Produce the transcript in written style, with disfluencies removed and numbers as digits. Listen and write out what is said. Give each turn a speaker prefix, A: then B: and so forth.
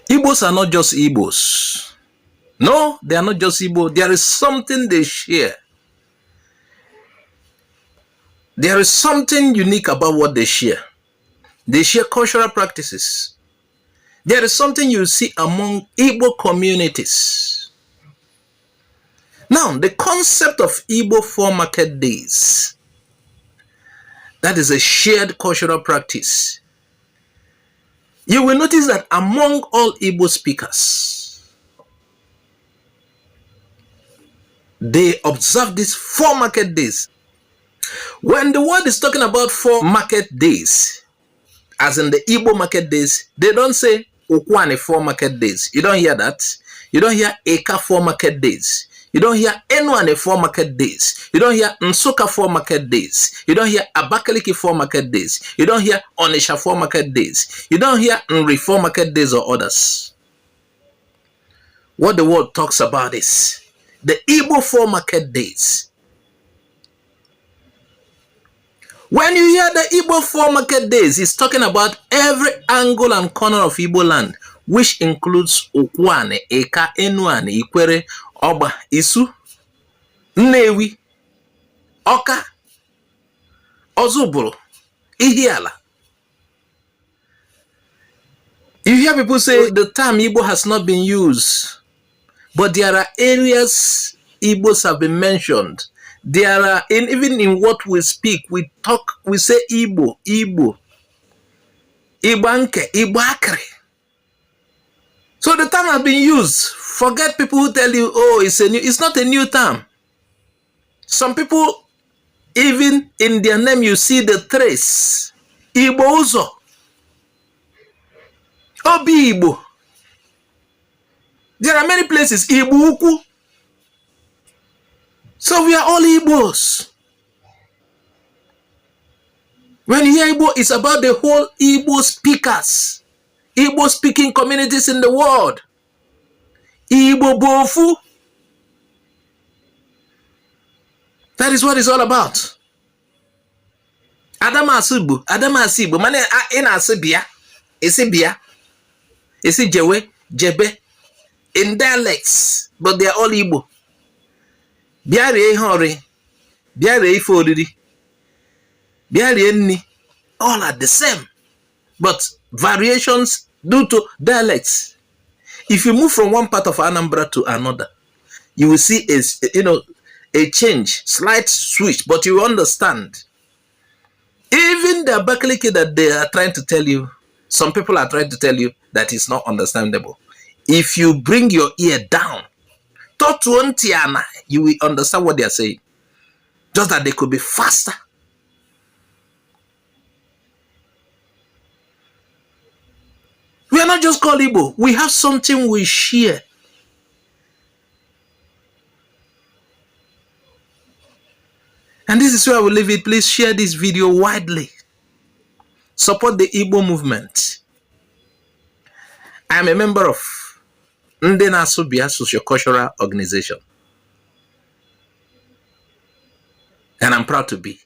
A: Igbos are not just Igbos. No, they are not just Igbo. There is something they share. There is something unique about what they share. They share cultural practices. There is something you see among Igbo communities. Now, the concept of Igbo 4 market days, that is a shared cultural practice. You will notice that among all Igbo speakers, they observe these 4 market days. When the word is talking about 4 market days, as in the Igbo market days, they don't say Ukwuani 4 market days. You don't hear that. You don't hear Eka 4 market days. You don't hear Enuani 4 market days. You don't hear Nsukka 4 market days. You don't hear Abakaliki 4 market days. You don't hear Onitsha 4 market days. You don't hear Nri 4 market days or others. What the word talks about is the Igbo 4 market days. When you hear the Igbo 4 market days, it's talking about every angle and corner of Igbo land, which includes Ukwuani, Eka, Enuani, Ikwerre, Oba, Isu, Nnewi, Oka, Ozubulu, Ihiala. You hear people say the term Igbo has not been used, but there are areas Igbos have been mentioned. There are, even in what we speak, we say Igbo, Igbo, Igbanke, Igbakre. So the term has been used. Forget people who tell you, oh, it's not a new term. Some people, even in their name, you see the trace. Igbo Uzo. Obi Igbo. There are many places. Igbo Ukwu. So we are all Igbos. When you hear Igbo, it's about the whole Igbo speakers. Igbo speaking communities in the world. Igbo Bofu. That is what it's all about. Adamasibu, Adamasibu. Mane in Asibia, Isibia, Isi Jewe, Jebe, in dialects, but they are all Igbo. Biare Hori, Biare Ifodiri, Biare Ni, all are the same, but variations due to dialects. If you move from one part of Anambra to another, you will see a change, slight switch, but you understand. Even the Abakaliki that they are trying to tell you, some people are trying to tell you that it's not understandable. If you bring your ear down, you will understand what they are saying. Just that they could be faster. We are not just called Igbo. We have something we share. And this is where I will leave it. Please share this video widely. Support the Igbo movement. I am a member of Ndena Subia Sociocultural Organization. And I'm proud to be.